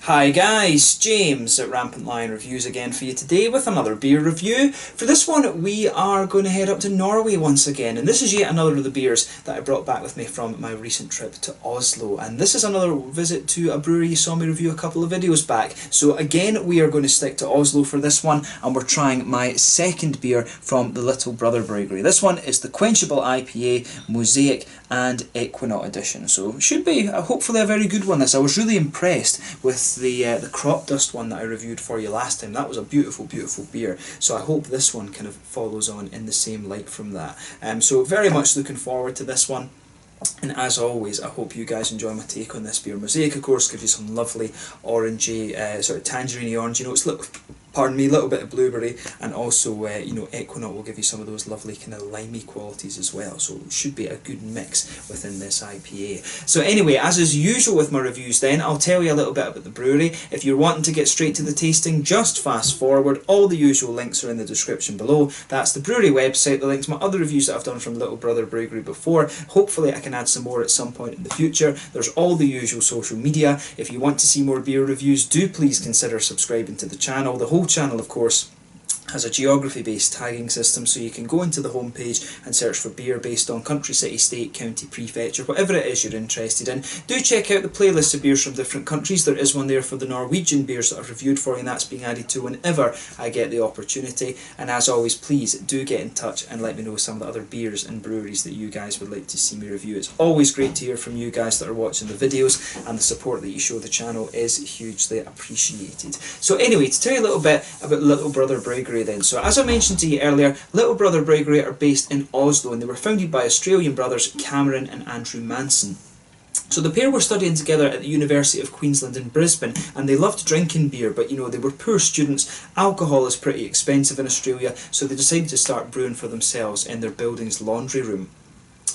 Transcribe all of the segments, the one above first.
Hi guys, James at Rampant Lion Reviews again for you today with another beer review. For this one we are going to head up to Norway once again, and this is yet another of the beers that I brought back with me from my recent trip to Oslo, and this is another visit to a brewery you saw me review a couple of videos back. So again we are going to stick to Oslo for this one, and we're trying my second beer from the Little Brother Bryggeri. This one is the Quenchable IPA Mosaic and Ekuanot edition, so should be hopefully a very good one this. I was really impressed with the crop dust one that I reviewed for you last time. That was a beautiful beer, so I hope this one kind of follows on in the same light from that. So very much looking forward to this one. And as always, I hope you guys enjoy my take on this beer. Mosaic, of course, gives you some lovely orangey, sort of tangerine orangey notes. Pardon me, a little bit of blueberry, and also, Ekuanot will give you some of those lovely kind of limey qualities as well. So it should be a good mix within this IPA. So anyway, as is usual with my reviews then, I'll tell you a little bit about the brewery. If you're wanting to get straight to the tasting, just fast forward. All the usual links are in the description below. That's the brewery website, the link to my other reviews that I've done from Little Brother Bryggeri before. Hopefully I can add some more at some point in the future. There's all the usual social media. If you want to see more beer reviews, do please consider subscribing to the channel. The whole channel, of course, has a geography-based tagging system, so you can go into the homepage and search for beer based on country, city, state, county, prefecture, whatever it is you're interested in. Do check out the playlist of beers from different countries. There is one there for the Norwegian beers that I've reviewed for you, and that's being added to whenever I get the opportunity. And as always, please do get in touch and let me know some of the other beers and breweries that you guys would like to see me review. It's always great to hear from you guys that are watching the videos, and the support that you show the channel is hugely appreciated. So anyway, to tell you a little bit about Little Brother Bryggeri then. So as I mentioned to you earlier, Little Brother Bryggeri are based in Oslo, and they were founded by Australian brothers Cameron and Andrew Manson. So the pair were studying together at the University of Queensland in Brisbane, and they loved drinking beer, but they were poor students. Alcohol is pretty expensive in Australia, so they decided to start brewing for themselves in their building's laundry room.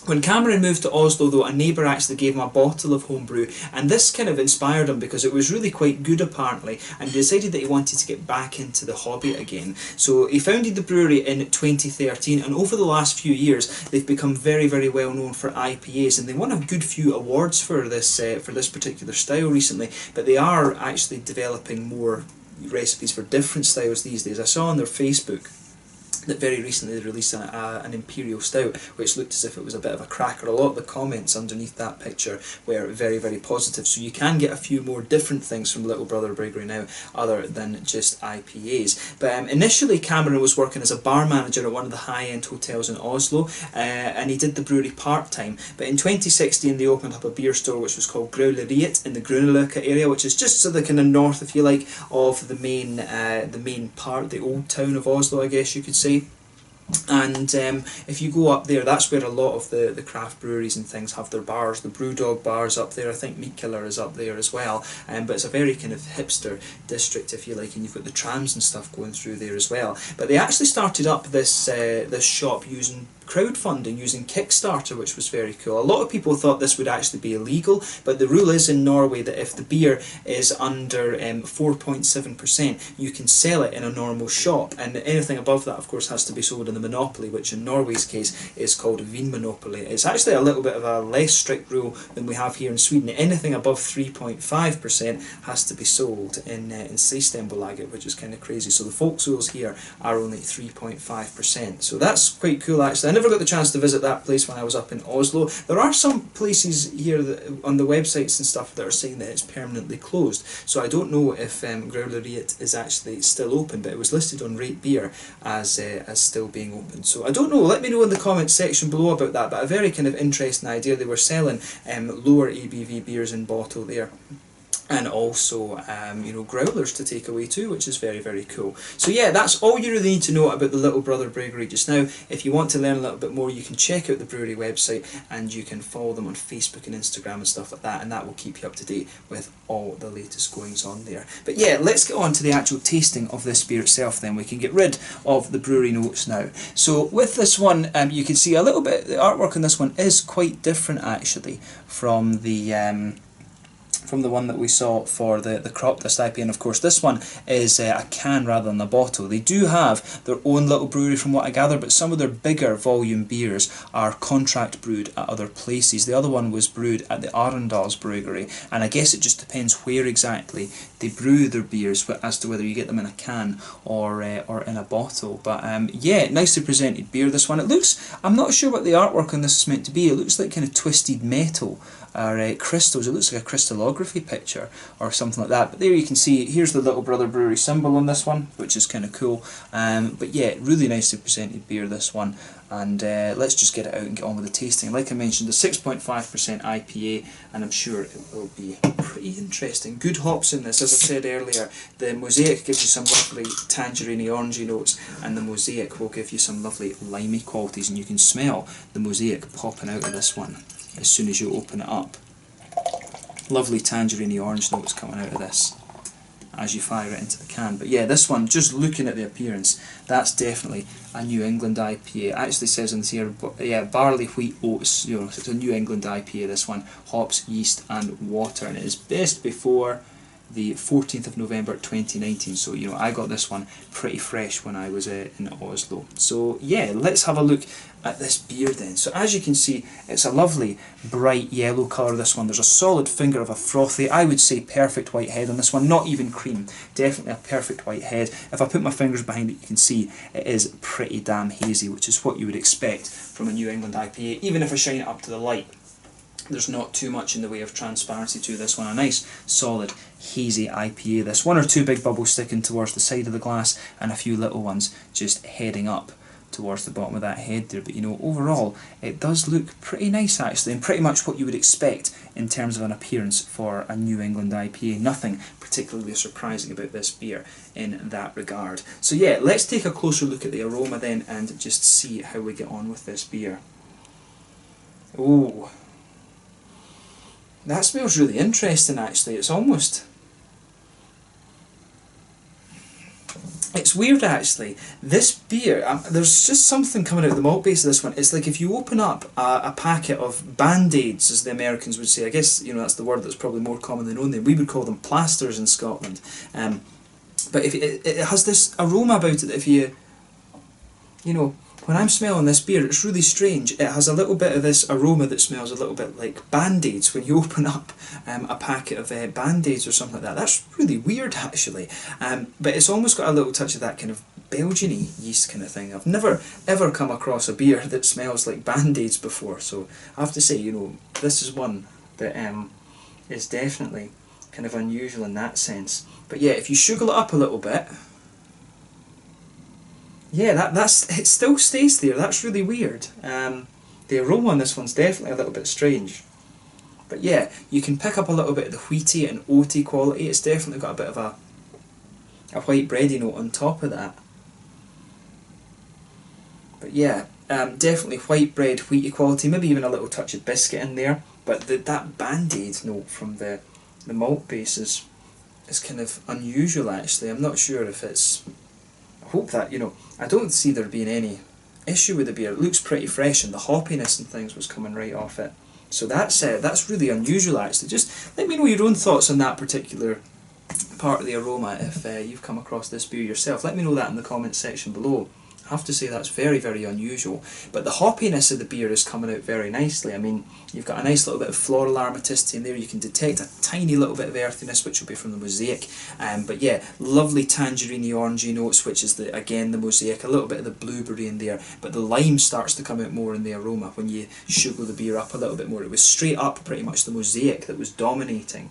When Cameron moved to Oslo though, a neighbour actually gave him a bottle of homebrew, and this kind of inspired him because it was really quite good apparently, and he decided that he wanted to get back into the hobby again. So he founded the brewery in 2013, and over the last few years they've become very well known for IPAs, and they won a good few awards for this particular style recently, but they are actually developing more recipes for different styles these days. I saw on their Facebook that very recently they released an Imperial Stout, which looked as if it was a bit of a cracker. A lot of the comments underneath that picture were very positive, so you can get a few more different things from Little Brother Bryggeri now, other than just IPAs. But initially Cameron was working as a bar manager at one of the high-end hotels in Oslo, and he did the brewery part-time. But in 2016 they opened up a beer store which was called Bryggeri in the Grünerløkka area, which is just to the kind of north, if you like, of the main part, the old town of Oslo, I guess you could say. And if you go up there, that's where a lot of the craft breweries and things have their bars. The Brewdog bar's up there, I think Meat Killer is up there as well, but it's a very kind of hipster district, if you like, and you've got the trams and stuff going through there as well. But they actually started up this shop using crowdfunding, using Kickstarter, which was very cool. A lot of people thought this would actually be illegal, but the rule is in Norway that if the beer is under 4.7%, you can sell it in a normal shop, and anything above that, of course, has to be sold in the monopoly, which in Norway's case is called Vinmonopoly. It's actually a little bit of a less strict rule than we have here in Sweden. Anything above 3.5% has to be sold in Systembolaget, which is kind of crazy. So the folksools here are only 3.5%. So that's quite cool actually. I never got the chance to visit that place when I was up in Oslo. There are some places here that, on the websites and stuff, that are saying that it's permanently closed. So I don't know if Growleriet is actually still open, but it was listed on Rate Beer as still being open. So I don't know. Let me know in the comments section below about that. But a very kind of interesting idea. They were selling lower ABV beers in bottle there, and also growlers to take away too, which is very cool. So yeah, that's all you really need to know about the Little Brother Bryggeri just now. If you want to learn a little bit more, you can check out the brewery website, and you can follow them on Facebook and Instagram and stuff like that, and that will keep you up to date with all the latest goings on there. But yeah, let's get on to the actual tasting of this beer itself then. We can get rid of the brewery notes now. So with this one, you can see a little bit, the artwork on this one is quite different actually from the from the one that we saw for the crop dust IPA, and of course this one is a can rather than a bottle. They do have their own little brewery from what I gather, but some of their bigger volume beers are contract brewed at other places. The other one was brewed at the Arendals Bryggeri, and I guess it just depends where exactly they brew their beers as to whether you get them in a can or in a bottle. But yeah, nicely presented beer, this one. It looks, I'm not sure what the artwork on this is meant to be. It looks like kind of twisted metal or crystals. It looks like a crystallography picture or something like that. But there you can see, here's the Little Brother Brewery symbol on this one, which is kind of cool. But yeah, really nicely presented beer, this one. And let's just get it out and get on with the tasting. Like I mentioned, the 6.5% IPA, and I'm sure it will be pretty interesting. Good hops in this, as I said earlier. The Mosaic gives you some lovely tangerine orangey notes, and the Mosaic will give you some lovely limey qualities, and you can smell the Mosaic popping out of this one as soon as you open it up. Lovely tangerine orange notes coming out of this as you fire it into the can. But yeah, this one, just looking at the appearance, that's definitely a New England IPA. It actually says in here, yeah, barley, wheat, oats, you know, it's a New England IPA, this one. Hops, yeast and water, and it is best before the 14th of November 2019, so you know, I got this one pretty fresh when I was in Oslo. So yeah, let's have a look at this beer then. So as you can see, it's a lovely bright yellow colour, this one. There's a solid finger of a frothy, I would say perfect white head on this one, not even cream, definitely a perfect white head. If I put my fingers behind it, you can see it is pretty damn hazy, which is what you would expect from a New England IPA. Even if I shine it up to the light, there's not too much in the way of transparency to this one. A nice solid hazy IPA, this. One or two big bubbles sticking towards the side of the glass, and a few little ones just heading up towards the bottom of that head there. But you know, overall it does look pretty nice actually, and pretty much what you would expect in terms of an appearance for a New England IPA. Nothing particularly surprising about this beer in that regard. So yeah, let's take a closer look at the aroma then and just see how we get on with this beer. Oh, that smells really interesting actually. It's almost... it's weird actually. This beer, there's just something coming out of the malt base of this one. It's like if you open up a packet of Band-Aids, as the Americans would say. I guess, you know, that's the word that's probably more commonly known there. We would call them plasters in Scotland. But if it has this aroma about it that if you know, when I'm smelling this beer, it's really strange. It has a little bit of this aroma that smells a little bit like Band-Aids when you open up a packet of Band-Aids or something like that. That's really weird actually. But it's almost got a little touch of that kind of Belgian-y yeast kind of thing. I've never ever come across a beer that smells like Band-Aids before, so I have to say, you know, this is one that is definitely kind of unusual in that sense. But yeah, if you sugar it up a little bit, yeah, it still stays there. That's really weird. The aroma on this one's definitely a little bit strange. But yeah, you can pick up a little bit of the wheaty and oaty quality. It's definitely got a bit of a white bready note on top of that. But yeah, definitely white bread, wheaty quality, maybe even a little touch of biscuit in there. But that Band-Aid note from the malt base is kind of unusual actually. I'm not sure if it's... I hope that, you know, I don't see there being any issue with the beer. It looks pretty fresh, and the hoppiness and things was coming right off it. So that's really unusual actually. Just let me know your own thoughts on that particular part of the aroma if you've come across this beer yourself. Let me know that in the comments section below. I have to say that's very, very unusual. But the hoppiness of the beer is coming out very nicely. I mean, you've got a nice little bit of floral aromaticity in there. You can detect a tiny little bit of earthiness, which will be from the Mosaic. But yeah, lovely tangerine orangey notes, which is again the Mosaic. A little bit of the blueberry in there. But the lime starts to come out more in the aroma when you sugar the beer up a little bit more. It was straight up pretty much the Mosaic that was dominating.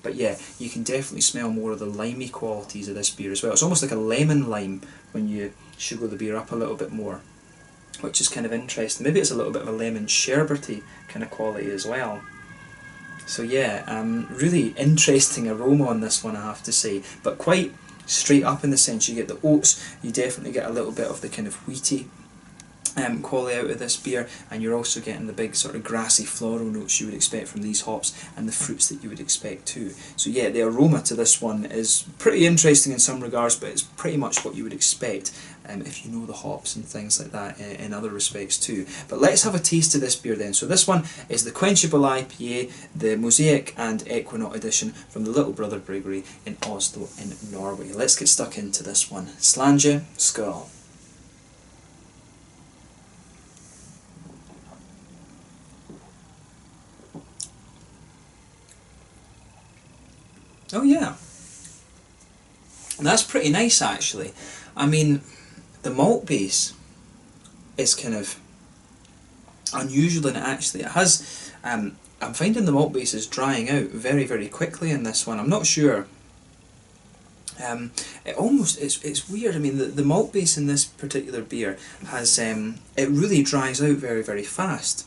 But yeah, you can definitely smell more of the limey qualities of this beer as well. It's almost like a lemon lime when you sugar the beer up a little bit more, which is kind of interesting. Maybe it's a little bit of a lemon sherbety kind of quality as well. So yeah, really interesting aroma on this one, I have to say, but quite straight up in the sense you get the oats, you definitely get a little bit of the kind of wheaty quality out of this beer, and you're also getting the big sort of grassy floral notes you would expect from these hops, and the fruits that you would expect too. So yeah, the aroma to this one is pretty interesting in some regards, but it's pretty much what you would expect if you know the hops and things like that in other respects too. But let's have a taste of this beer then. So this one is the Quenchable IPA, the Mosaic and Ekuanot edition from the Little Brother Bryggeri in Oslo in Norway. Let's get stuck into this one. Slange, skål. Oh yeah, that's pretty nice actually. I mean, the malt base is kind of unusual in it actually. It has, I'm finding the malt base is drying out very, very quickly in this one. I'm not sure. It almost, it's weird. I mean, the malt base in this particular beer has, it really dries out very, very fast.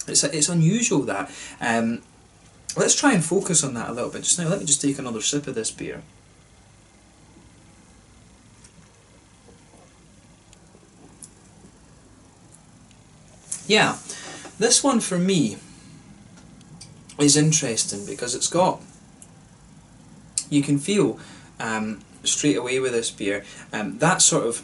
It's unusual that. Let's try and focus on that a little bit just now. Let me just take another sip of this beer. Yeah, this one for me is interesting because it's got, you can feel straight away with this beer, that sort of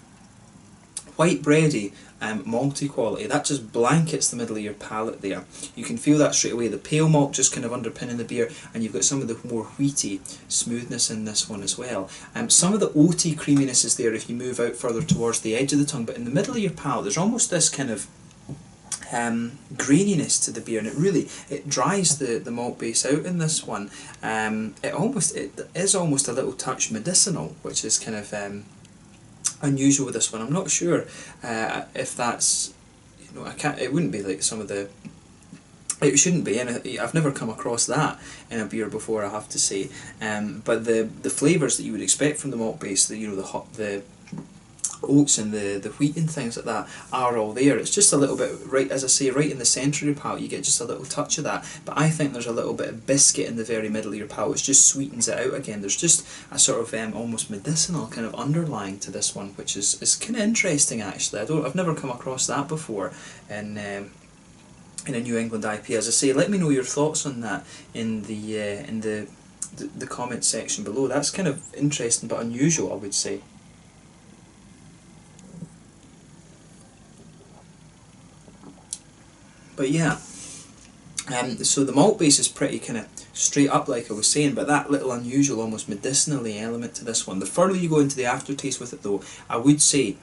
white bready malty quality, that just blankets the middle of your palate there. You can feel that straight away, the pale malt just kind of underpinning the beer, and you've got some of the more wheaty smoothness in this one as well. Some of the oaty creaminess is there if you move out further towards the edge of the tongue, but in the middle of your palate there's almost this kind of graininess to the beer, and it dries the malt base out in this one. It is almost a little touch medicinal, which is kind of unusual with this one. I'm not sure if that's, you know, it wouldn't be like some of the, it shouldn't be, and I've never come across that in a beer before, I have to say. But the flavours that you would expect from the malt base, the oats and the wheat and things like that are all there. It's just a little bit, right, as I say, right in the centre of your palate you get just a little touch of that, but I think there's a little bit of biscuit in the very middle of your palate which just sweetens it out again. There's just a sort of almost medicinal kind of underlying to this one, which is kind of interesting actually. I've never come across that before in a New England IPA. As I say, let me know your thoughts on that in the comments section below. That's kind of interesting but unusual, I would say. But yeah, so the malt base is pretty kind of straight up like I was saying, but that little unusual, almost medicinally element to this one. The further you go into the aftertaste with it though, I would say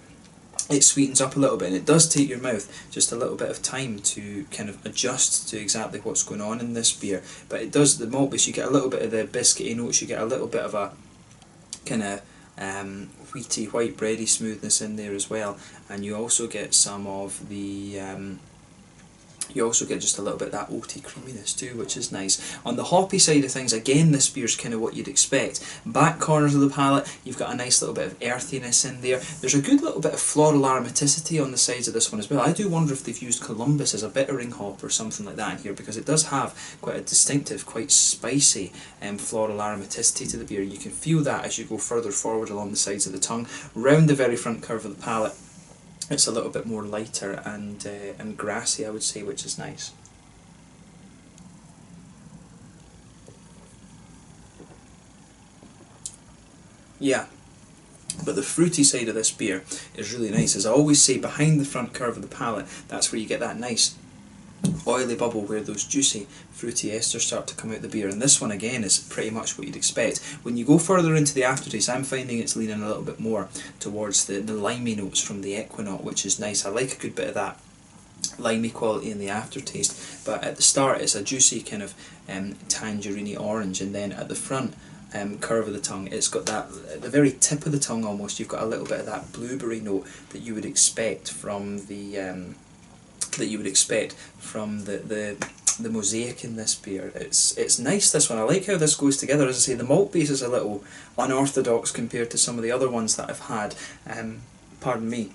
it sweetens up a little bit, and it does take your mouth just a little bit of time to kind of adjust to exactly what's going on in this beer. But it does, the malt base, you get a little bit of the biscuity notes, you get a little bit of a kind of wheaty, white bready smoothness in there as well, and you also get some of the you also get just a little bit of that oaty creaminess too, which is nice. On the hoppy side of things, again, this beer's kind of what you'd expect. Back corners of the palate, you've got a nice little bit of earthiness in there. There's a good little bit of floral aromaticity on the sides of this one as well. I do wonder if they've used Columbus as a bittering hop or something like that in here, because it does have quite a distinctive, quite spicy floral aromaticity to the beer. You can feel that as you go further forward along the sides of the tongue. Round the very front curve of the palate, it's a little bit more lighter and grassy, I would say, which is nice. Yeah, but the fruity side of this beer is really nice. As I always say, behind the front curve of the palate, that's where you get that nice oily bubble where those juicy fruity esters start to come out the beer, and this one again is pretty much what you'd expect. When you go further into the aftertaste, I'm finding it's leaning a little bit more towards the limey notes from the Ekuanot, which is nice. I like a good bit of that limey quality in the aftertaste, but at the start it's a juicy kind of tangerine orange, and then at the front curve of the tongue, it's got that, at the very tip of the tongue almost, you've got a little bit of that blueberry note that you would expect from the the Mosaic in this beer. It's nice, this one. I like how this goes together. As I say, the malt base is a little unorthodox compared to some of the other ones that I've had, pardon me.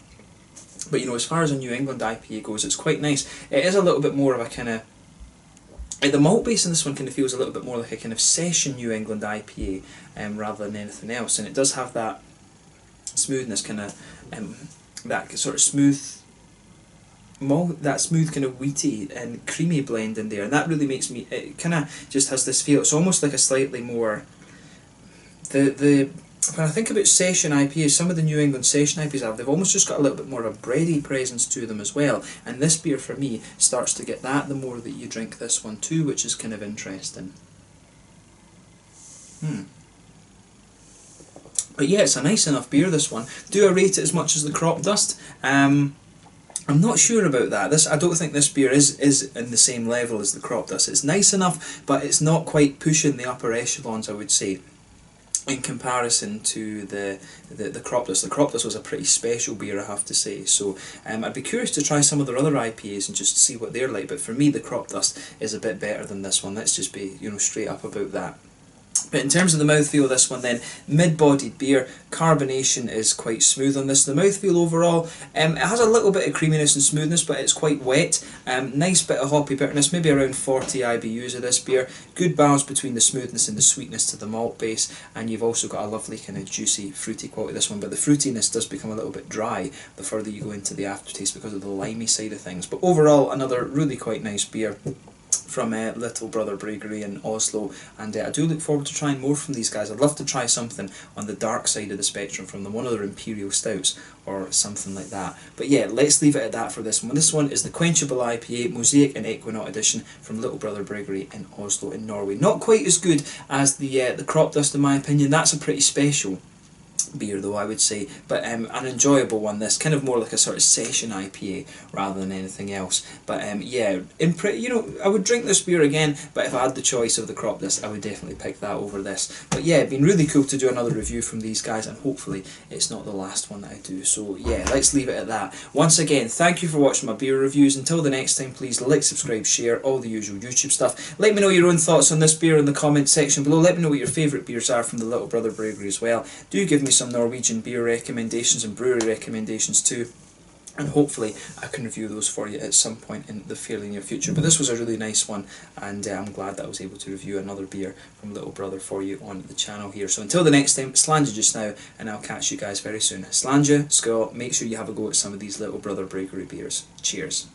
But you know, as far as a New England IPA goes, it's quite nice. It is a little bit more of a kind of, the malt base in this one kind of feels a little bit more like a kind of session New England IPA rather than anything else, and it does have that smoothness, kind of that sort of smooth that smooth kind of wheaty and creamy blend in there, and that really makes me, it kind of just has this feel, it's almost like a slightly more, the when I think about session IPAs, some of the New England session IPAs they've almost just got a little bit more of a bready presence to them as well, and this beer for me starts to get that the more that you drink this one too, which is kind of interesting. But yeah, it's a nice enough beer, this one. Do I rate it as much as the Crop Dust? I'm not sure about that. I don't think this beer is in the same level as the Crop Dust. It's nice enough, but it's not quite pushing the upper echelons, I would say, in comparison to the Crop Dust. The Crop Dust was a pretty special beer, I have to say, so I'd be curious to try some of their other IPAs and just see what they're like, but for me the Crop Dust is a bit better than this one. Let's just be, you know, straight up about that. But in terms of the mouthfeel of this one then, mid-bodied beer, carbonation is quite smooth on this. The mouthfeel overall, it has a little bit of creaminess and smoothness, but it's quite wet. Nice bit of hoppy bitterness, maybe around 40 IBUs of this beer. Good balance between the smoothness and the sweetness to the malt base, and you've also got a lovely kind of juicy, fruity quality of this one, but the fruitiness does become a little bit dry the further you go into the aftertaste because of the limey side of things. But overall, another really quite nice beer from Little Brother Bryggeri in Oslo, and I do look forward to trying more from these guys. I'd love to try something on the dark side of the spectrum from them, one of their Imperial Stouts or something like that. But yeah, let's leave it at that for this one. This one is the Quenchable IPA Mosaic and Ekuanot edition from Little Brother Bryggeri in Oslo in Norway. Not quite as good as the Crop Dust in my opinion. That's a pretty special beer though, I would say, but an enjoyable one. This kind of more like a sort of session IPA rather than anything else. But yeah, you know, I would drink this beer again, but if I had the choice of the Crop Dust, I would definitely pick that over this. But yeah, it'd been really cool to do another review from these guys, and hopefully it's not the last one that I do. So yeah, let's leave it at that. Once again, thank you for watching my beer reviews. Until the next time, please like, subscribe, share, all the usual YouTube stuff. Let me know your own thoughts on this beer in the comments section below. Let me know what your favourite beers are from the Little Brother Bryggeri as well. Do give me some Norwegian beer recommendations and brewery recommendations too, and hopefully I can review those for you at some point in the fairly near future. But this was a really nice one, and I'm glad that I was able to review another beer from Little Brother for you on the channel here. So until the next time, slàinte just now, and I'll catch you guys very soon. Slàinte, skål, make sure you have a go at some of these Little Brother Bryggeri beers. Cheers.